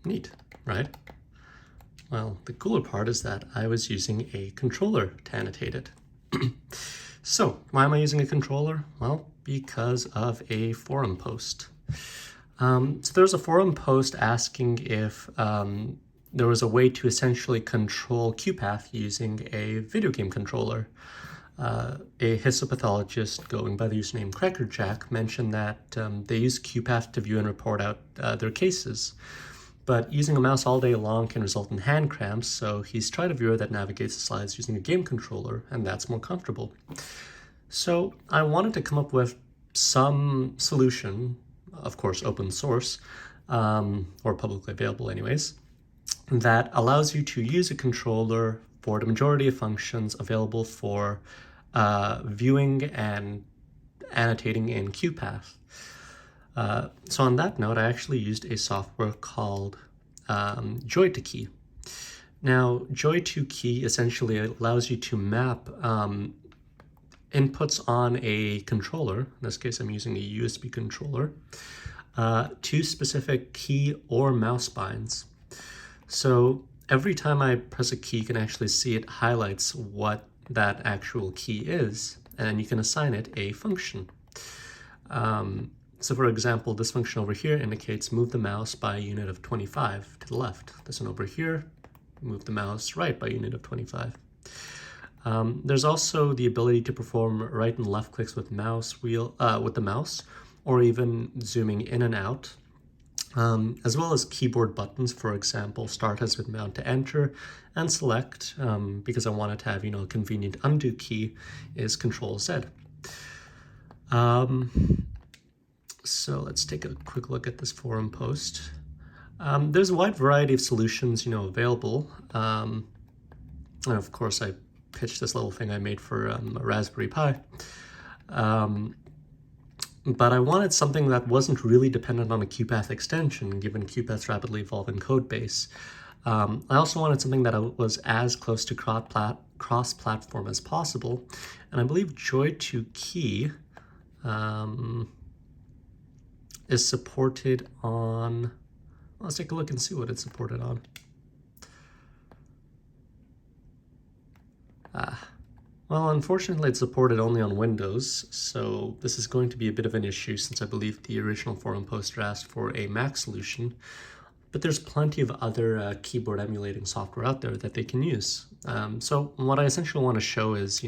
Neat, right? Well, the cooler part is that I was using a controller to annotate it. So, why am I using a controller? Well, because of a forum post. So there's a forum post asking if there was a way to essentially control QuPath using a video game controller. A histopathologist going by the username Crackerjack mentioned that they use QuPath to view and report out their cases. But using a mouse all day long can result in hand cramps, so he's tried a viewer that navigates the slides using a game controller, and that's more comfortable. So I wanted to come up with some solution, of course open source, or publicly available anyways, that allows you to use a controller for the majority of functions available for viewing and annotating in QuPath. So on that note, I actually used a software called Joy2Key. Now, Joy2Key essentially allows you to map inputs on a controller, in this case I'm using a USB controller, to specific key or mouse binds. So every time I press a key, you can actually see it highlights what that actual key is, and you can assign it a function. So for example, this function over here indicates move the mouse by a unit of 25 to the left. This one over here, move the mouse right by a unit of 25. There's also the ability to perform right and left clicks with with the mouse, or even zooming in and out, as well as keyboard buttons. For example, start has been bound to enter, and select, because I wanted to have a convenient undo key, is Control Z. So let's take a quick look at this forum post. There's a wide variety of solutions, available. And of course, I pitched this little thing I made for a Raspberry Pi. But I wanted something that wasn't really dependent on a QuPath extension, given QuPath's rapidly evolving code base. I also wanted something that was as close to cross-platform as possible. And I believe Joy2Key is supported on, let's take a look and see what it's supported on. Well, unfortunately, it's supported only on Windows, so this is going to be a bit of an issue since I believe the original forum poster asked for a Mac solution, but there's plenty of other keyboard emulating software out there that they can use. So what I essentially want to show is,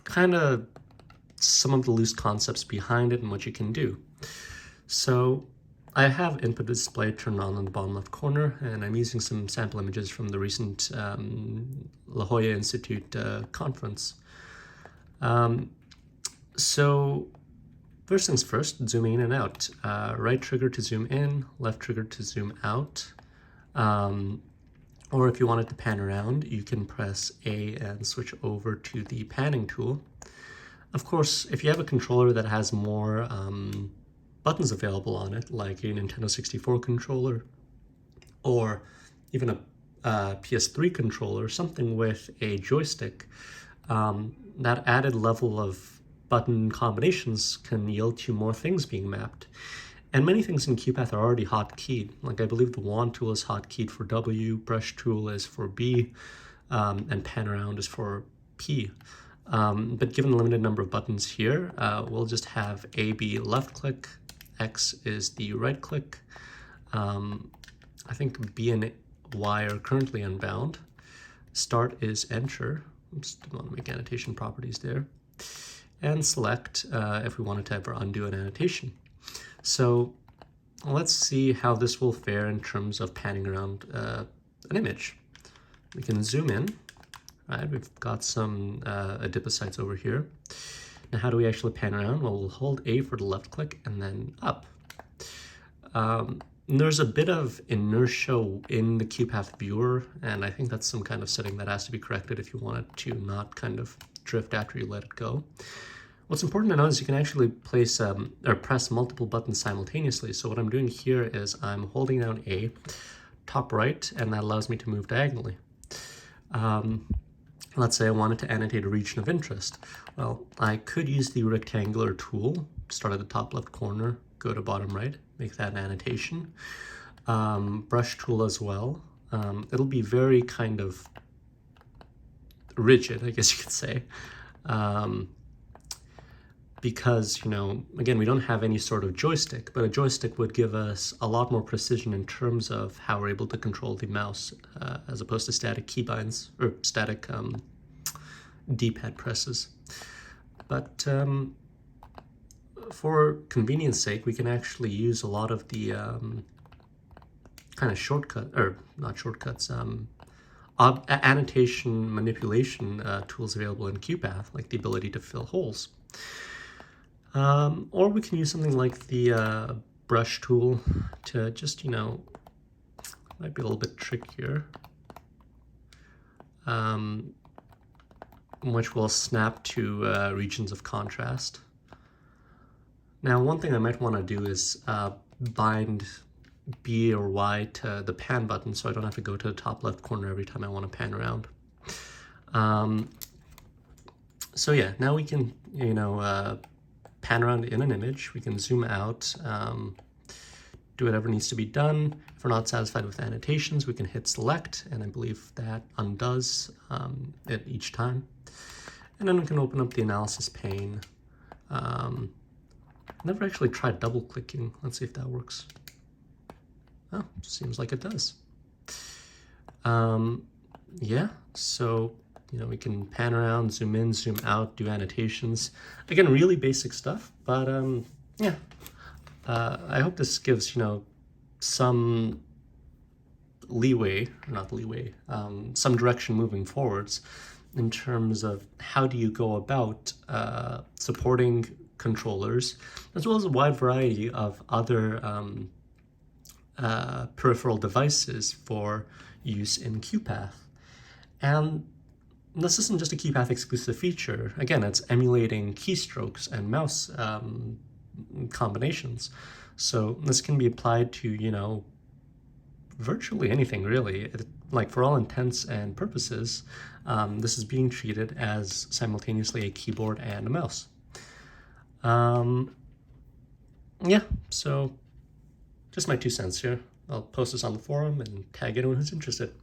kind of some of the loose concepts behind it and what you can do. So I have input display turned on the bottom left corner, and I'm using some sample images from the recent La Jolla Institute conference. So first things first, zooming in and out. Right trigger to zoom in, left trigger to zoom out. Or if you wanted to pan around, you can press A and switch over to the panning tool. Of course, if you have a controller that has more buttons available on it, like a Nintendo 64 controller, or even a PS3 controller, something with a joystick, that added level of button combinations can yield to more things being mapped. And many things in QuPath are already hotkeyed. Like I believe the wand tool is hotkeyed for W, brush tool is for B, and pan around is for P. But given the limited number of buttons here, we'll just have A, B, left click, X is the right click. I think B and Y are currently unbound. Start is enter. Oops, don't want to make annotation properties there. And select if we wanted to ever undo an annotation. So let's see how this will fare in terms of panning around an image. We can zoom in. Right, we've got some adipocytes over here. Now, how do we actually pan around? Well, we'll hold A for the left click and then up. There's a bit of inertia in the QuPath viewer, and I think that's some kind of setting that has to be corrected if you want it to not kind of drift after you let it go. What's important to know is you can actually place or press multiple buttons simultaneously. So what I'm doing here is I'm holding down A, top right, and that allows me to move diagonally. Let's say I wanted to annotate a region of interest. Well, I could use the rectangular tool, start at the top left corner, go to bottom right, make that an annotation. brush tool as well. It'll be very kind of rigid, I guess you could say, because, you know, again, we don't have any sort of joystick, but a joystick would give us a lot more precision in terms of how we're able to control the mouse, as opposed to static keybinds or static D-pad presses. But for convenience sake, we can actually use a lot of the kind of shortcut, or not shortcuts, annotation manipulation tools available in QuPath, like the ability to fill holes. Or we can use something like the brush tool to just, you know, might be a little bit trickier, which will snap to regions of contrast. Now, one thing I might want to do is bind B or Y to the pan button so I don't have to go to the top left corner every time I want to pan around. So yeah, now we can, you know, pan around in an image. We can zoom out, do whatever needs to be done. If we're not satisfied with annotations, we can hit select, and I believe that undoes it each time. And then we can open up the analysis pane. Never actually tried double clicking. Let's see if that works. Oh, seems like it does. Yeah, so, you know, we can pan around, zoom in, zoom out, do annotations. Again, really basic stuff, but yeah. I hope this gives, you know, some leeway, not leeway, some direction moving forwards in terms of how do you go about supporting controllers, as well as a wide variety of other peripheral devices for use in QuPath. And this isn't just a QuPath exclusive feature. Again, it's emulating keystrokes and mouse combinations. So this can be applied to, you know, virtually anything really. Like, for all intents and purposes, this is being treated as simultaneously a keyboard and a mouse. Yeah, so just my 2 cents here. I'll post this on the forum and tag anyone who's interested.